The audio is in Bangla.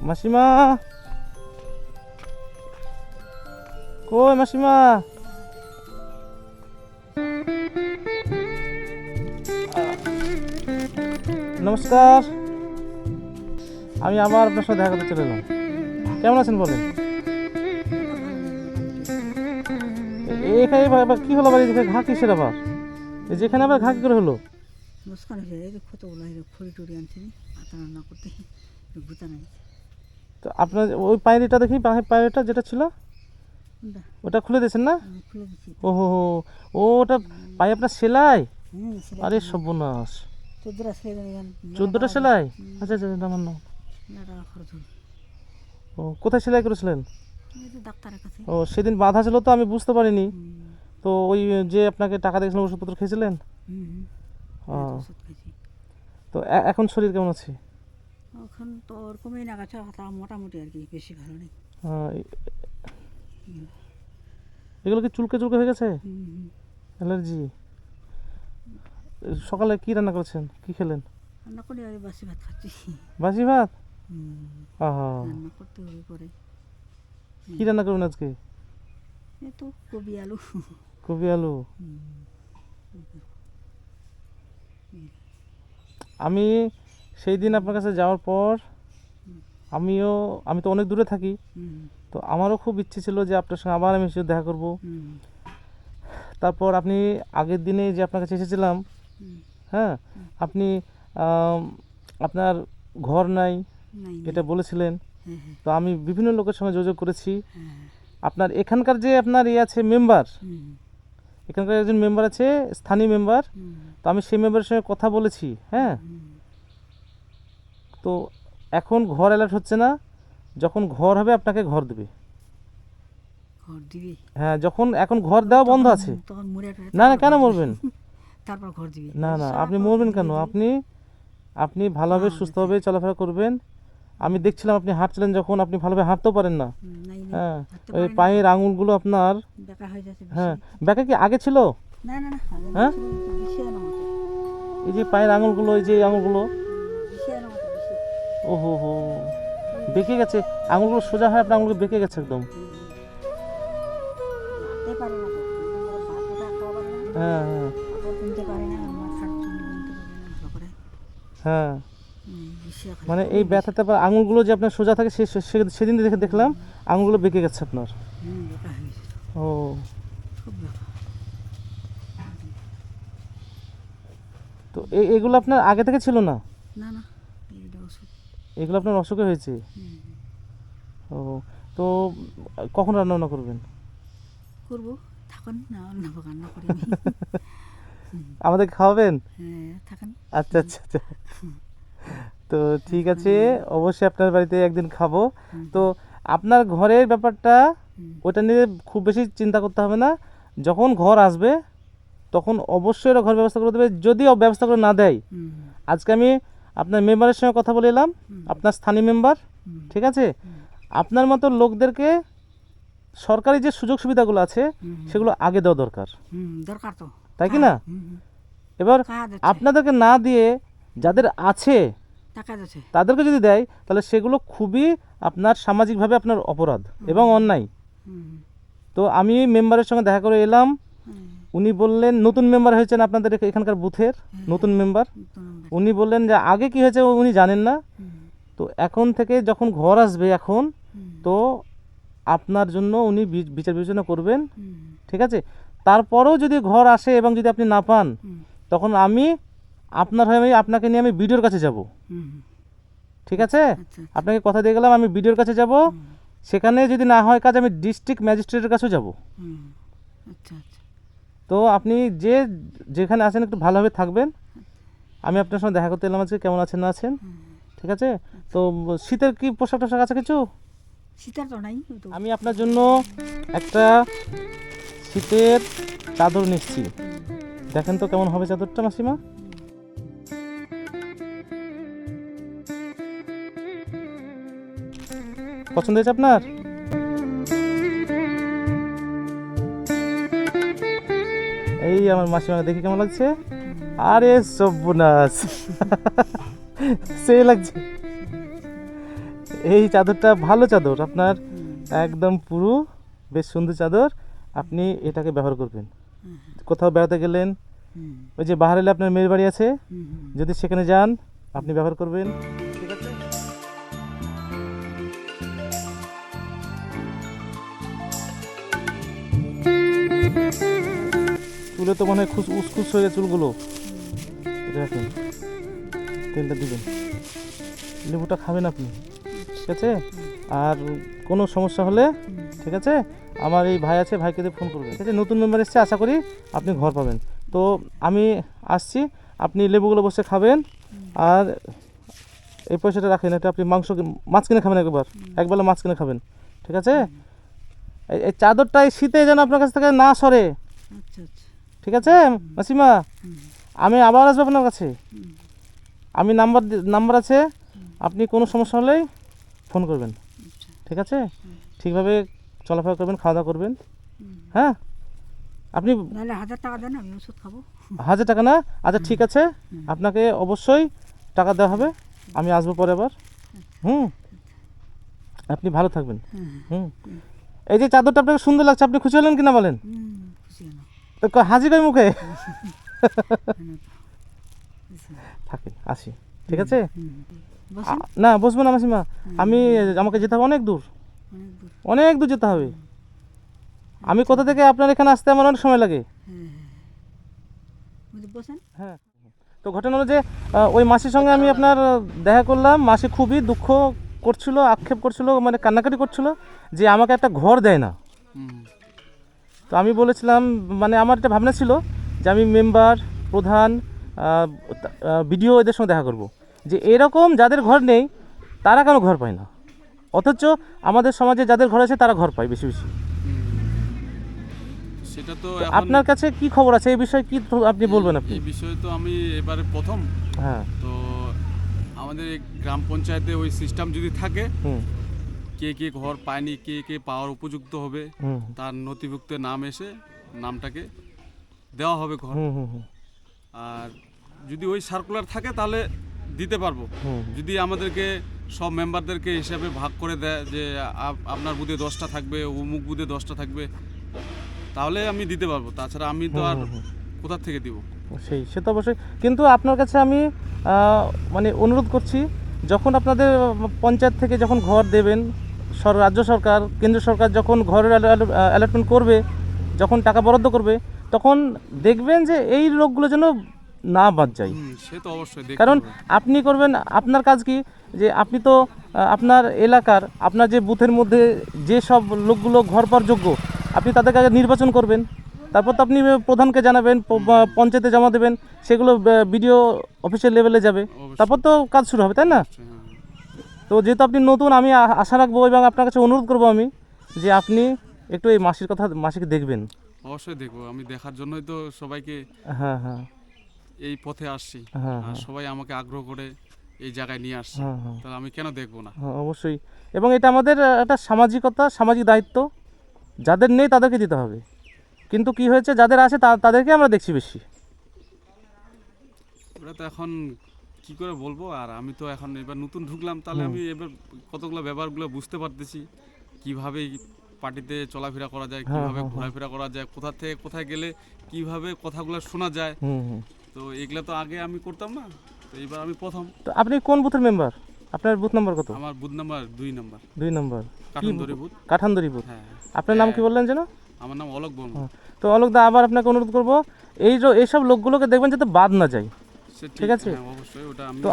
মাসিমা, কই মাসিমা? নমস্কার, আমি আবার আপনার সাথে দেখা করতে চলে এলাম। কেমন আছেন বলেন? এখানে কি হলো আবার? এদিকে ঘা কিসের আবার? যেখানে আবার ঘা কি করে হলো? তো আপনার ওই পায়রিটা দেখি, পায়রিটা যেটা ছিল ওটা খুলে দিয়েছেন না? ওহো, ওটা পায়ে আপনার সেলাই? আরে সর্বনাশ, 14টা সেলাই? আচ্ছা আচ্ছা, আমার নাম। ও, কোথায় সেলাই করেছিলেন? ও, সেদিন বাঁধা ছিল তো আমি বুঝতে পারিনি। তো ওই যে আপনাকে টাকা দিয়েছিলাম, ওষুধপত্র খেয়েছিলেন? তো এখন শরীর কেমন আছে? এখন তো ওরকমই নাগাছা মোটামুটি আর কি, বেশি ভালো নেই। এগুলো কি চুলকে চুলকে হয়ে গেছে? অ্যালার্জি? সকালে কি রান্না করেছেন, কি খেলেন? রান্না করি আর বাসি ভাত খাচ্ছি। বাসি ভাত? রান্না করতে হবে পরে। কি রান্না করবেন আজকে? এই তো কবি আলু। কবি আলু? আমি সেই দিন আপনার কাছে যাওয়ার পর আমি তো অনেক দূরে থাকি, তো আমারও খুব ইচ্ছে ছিল যে আপনার সঙ্গে আবার আমি এসে দেখা করব। তারপর আপনি আগের দিনে যে আপনার কাছে এসেছিলাম, হ্যাঁ, আপনি আপনার ঘর নাই এটা বলেছিলেন। তো আমি বিভিন্ন লোকের সঙ্গে যোগাযোগ করেছি। আপনার এখানকার যে আপনার আছে মেম্বার, এখানকার একজন মেম্বার আছে, স্থানীয় মেম্বার, তো আমি সেই মেম্বারের সঙ্গে কথা বলেছি। হ্যাঁ, তো এখন ঘর অ্যালার্ট হচ্ছে না, যখন ঘর হবে আপনাকে ঘর দেবে। হ্যাঁ, যখন এখন ঘর দেওয়া বন্ধ আছে। না না, কেন মরবেন? তারপর ঘর দিবি? না না, আপনি মরবেন কেন? আপনি ভালোভাবে সুস্থভাবে চলাফেরা করবেন। আমি দেখছিলাম আপনি হাঁটছিলেন, যখন আপনি ভালোভাবে হাঁটতেও পারেন না। হ্যাঁ, ওই পায়ের আঙুলগুলো আপনার, হ্যাঁ, ব্যাকা কি আগে ছিল? হ্যাঁ, এই যে পায়ের আঙুলগুলো, এই যে আঙুলগুলো, ওহো হো, বেঁকে গেছে আঙুলগুলো, সোজা হয় আপনার আঙুলগুলো বেঁকে গেছে একদম। হ্যাঁ হ্যাঁ, মানে এই ব্যথাতে আবার আঙুলগুলো যে আপনার সোজা থাকে, সেদিন দেখলাম আঙুলগুলো বেঁকে গেছে আপনার। ও, তো এগুলো আপনার আগে থেকে ছিল না? এগুলো আপনার অসুখে হয়েছে? ও, তো কখন রান্না করবেন? আমাদের খাওয়াবেন? আচ্ছা আচ্ছা আচ্ছা, তো ঠিক আছে, অবশ্যই আপনার বাড়িতে একদিন খাবো। তো আপনার ঘরের ব্যাপারটা, ওটা নিয়ে খুব বেশি চিন্তা করতে হবে না। যখন ঘর আসবে তখন অবশ্যই ওরা ঘর ব্যবস্থা করে দেবে। যদি ব্যবস্থা করে না দেয়, আজকে আমি আপনার মেম্বারের সঙ্গে কথা বলে এলাম, আপনার স্থানীয় মেম্বার, ঠিক আছে? আপনার মতো লোকদেরকে সরকারি যে সুযোগ সুবিধাগুলো আছে সেগুলো আগে দেওয়া দরকার, তো তাই কি না? এবার আপনাদেরকে না দিয়ে যাদের আছে তাদেরকে যদি দেয়, তাহলে সেগুলো খুবই আপনার সামাজিকভাবে আপনার অপরাধ এবং অন্যায়। তো আমি মেম্বারের সঙ্গে দেখা করে এলাম, উনি বললেন, নতুন মেম্বার হয়েছেন আপনাদের এখানকার বুথের নতুন মেম্বার, উনি বললেন যে আগে কি হয়েছে উনি জানেন না। তো এখন থেকে যখন ঘর আসবে এখন, তো আপনার জন্য উনি বিচার বিবেচনা করবেন, ঠিক আছে? তারপরেও যদি ঘর আসে এবং যদি আপনি না পান, তখন আমি আপনার হয়ে আপনাকে নিয়ে আমি বিডিওর কাছে যাব, ঠিক আছে? আপনাকে কথা দিয়ে গেলাম, আমি বিডিওর কাছে যাব, সেখানে যদি না হয় কাজ, আমি ডিস্ট্রিক্ট ম্যাজিস্ট্রেটের কাছেও যাব। তো আপনি যেখানে আছেন একটু ভালোভাবে থাকবেন। আমি আপনার সঙ্গে দেখা করতে এলাম আজকে, কেমন আছেন না আছেন, ঠিক আছে? তো শীতের কি পোশাক টোশাক আছে কিছু? আমি আপনার জন্য একটা শীতের চাদর নিচ্ছি, দেখেন তো কেমন হবে চাদরটা মাসিমা। পছন্দ হয়েছে আপনার? এই আমার মাসিমা দেখি কেমন লাগছে। আরে সর্বনাশ, সেই লাগছে। এই চাদরটা ভালো চাদর আপনার, একদম পুরো বেশ সুন্দর চাদর। আপনি এটাকে ব্যবহার করবেন, কোথাও বেড়াতে গেলেন, ওই যে বাহারেলে আপনার মেয়ের বাড়ি আছে, যদি সেখানে যান আপনি ব্যবহার করবেন, ঠিক আছে? চুলে তো মনে হয় উসখুস হয়ে গেছে চুলগুলো, এটা রাখেন, তেলটা দিবেন, লেবুটা খাবেন আপনি, ঠিক আছে? আর কোনো সমস্যা হলে, ঠিক আছে, আমার এই ভাই আছে, ভাইকে দিয়ে ফোন করবেন, ঠিক আছে? নতুন মেম্বার এসছে, আশা করি আপনি ঘর পাবেন। তো আমি আসছি, আপনি লেবুগুলো বসে খাবেন, আর এই পয়সাটা রাখেন, এটা আপনি মাছ কিনে খাবেন, একবেলা মাছ কিনে খাবেন, ঠিক আছে? এই চাদরটা এই শীতে যেন আপনার কাছ থেকে না সরে, আচ্ছা আচ্ছা। ঠিক আছে মাসিমা? আমি আবার আসবো আপনার কাছে, আমি নাম্বার আছে, আপনি কোনো সমস্যা হলেই ফোন করবেন, ঠিক আছে? ঠিকভাবে চলাফেরা করবেন, খাওয়া দাওয়া করবেন, হ্যাঁ? আপনি নাহলে 1000 টাকা দেন, আমি ওষুধ খাবো। 1000 টাকা না? আচ্ছা ঠিক আছে, আপনাকে অবশ্যই টাকা দেওয়া হবে, আমি আসবো পরে আবার। আপনি ভালো থাকবেন। এই যে চাদরটা আপনাকে সুন্দর লাগছে, আপনি খুশি হলেন কিনা বলেন? খুশি হলাম। তো হাসি কই মুখে? বুঝছি। থাকেন, আসি, ঠিক আছে? বসেন। না বসবো না মাসিমা, আমাকে যেতে হবে অনেক দূর, অনেক দূর। অনেক দূর যেতে হবে। আমি কোথা থেকে আপনার এখানে আসতে আমার অনেক সময় লাগে। বসেন। হ্যাঁ, তো ঘটনা হলো যে ওই মাসির সঙ্গে আমি আপনার দেখা করলাম, মাসি খুবই দুঃখ করছিল, আক্ষেপ করছিল, মানে কান্নাকাটি করছিল যে আমাকে একটা ঘর দেয় না। তো আমি বলেছিলাম, মানে আমার একটা ভাবনা ছিল যে আমি মেম্বার, প্রধান, বিডিও এদের সঙ্গে দেখা করব, যে এরকম যাদের ঘর নেই তারা কেন ঘর পায় না, অথচ আমাদের সমাজে যাদের ঘর আছে তারা ঘর পায় বেশি বেশি। সেটা তো তো এখন আপনার কাছে কি খবর আছে এই বিষয়ে, কি আপনি বলবেন? আপনি এই বিষয়ে তো আমি এবারে প্রথম, হ্যাঁ, তো আমাদের এই গ্রাম পঞ্চায়েতে ওই সিস্টেম যদি থাকে, হুম কে কে ঘর পায়নি, কে কে পাওয়ার উপযুক্ত হবে, হুম তার নথিভুক্তে নাম এসে নামটাকে দেওয়া হবে ঘর। হুম হুম হুম আর যদি ওই সার্কুলার থাকে তাহলে দিতে পারবো। হুম যদি আমাদেরকে সব মেম্বারদেরকে হিসাবে ভাগ করে দেয় যে আপনার বুথে 10টা থাকবে, অমুক বুথে 10টা থাকবে, তাহলে আমি দিতে পারবো, তাছাড়া আমি তো আর কোথা থেকে দিব? সে তো অবশ্যই, কিন্তু আপনার কাছে আমি মানে অনুরোধ করছি, যখন আপনাদের পঞ্চায়েত থেকে যখন ঘর দেবেন, রাজ্য সরকার, কেন্দ্র সরকার যখন ঘরের অ্যালটমেন্ট করবে, যখন টাকা বরাদ্দ করবে, তখন দেখবেন যে এই লোকগুলো যেন না বাদ যায়। সে তো অবশ্যই দেখতে কারণ হবে। আপনি করবেন, আপনার কাজ কি, যে আপনি তো আপনার এলাকার, আপনার যে বুথের মধ্যে যে সব লোকগুলো ঘর পাওয়ার যোগ্য, আপনি তাদেরকে আগে নির্বাচন করবেন, তারপর তো আপনি প্রধানকে জানাবেন, পঞ্চায়েতে জমা দেবেন, সেগুলো বিডিও অফিসের লেভেলে যাবে, তারপর তো কাজ শুরু হবে, তাই না? তো যেহেতু আপনি নতুন, আমি আশা রাখবো এবং আপনার কাছে অনুরোধ করবো আমি, যে আপনি একটু এই মাসিকে দেখবেন। অবশ্যই দেখবো, আমি দেখার জন্যই তো সবাইকে হ্যাঁ হ্যাঁ এই পথে আসছি, হ্যাঁ, আর সবাই আমাকে আগ্রহ করে এই জায়গায় নিয়ে আসছে, হ্যাঁ হ্যাঁ তাহলে আমি কেন দেখবো না? হ্যাঁ, অবশ্যই। এবং এটা আমাদের একটা সামাজিকতা, সামাজিক দায়িত্ব, যাদের নেই তাদেরকে দিতে হবে, কিন্তু কি হয়েছে, যাদের আছে তাদেরকে আমরা দেখছি বেশি। ওরা তো এখন কি করে বলবো, আর আমি তো এখন এবার নতুন ঢুকলাম, তাহলে আমি এবার কতগুলো ব্যাপারগুলো বুঝতে পারতেছি, কিভাবে পার্টিতে চলাফেরা করা যায়, কিভাবে ঘোরাফেরা করা যায়, কোথা থেকে কোথায় গেলে কিভাবে কথাগুলো শোনা যায়, হুম তো এগুলো তো আগে আমি করতাম না, তো এবার আমি প্রথম। তো আপনি কোন বুথের মেম্বার? আপনার বুথ নম্বর কত? আমার বুথ নাম্বার 2 নাম্বার, 2 নম্বর, কাঠামদরি বুথ। কাঠানদরি বুথ। হ্যাঁ, আপনার নাম কি বললেন যেন? আমার নাম অলোক বর্মা। তো অলোকদা, আবার আপনাকে অনুরোধ করবো, এইসব লোকগুলোকে দেখবেন যাতে বাদ না যায়, ঠিক আছে? হ্যাঁ, অবশ্যই ওটা আমি তো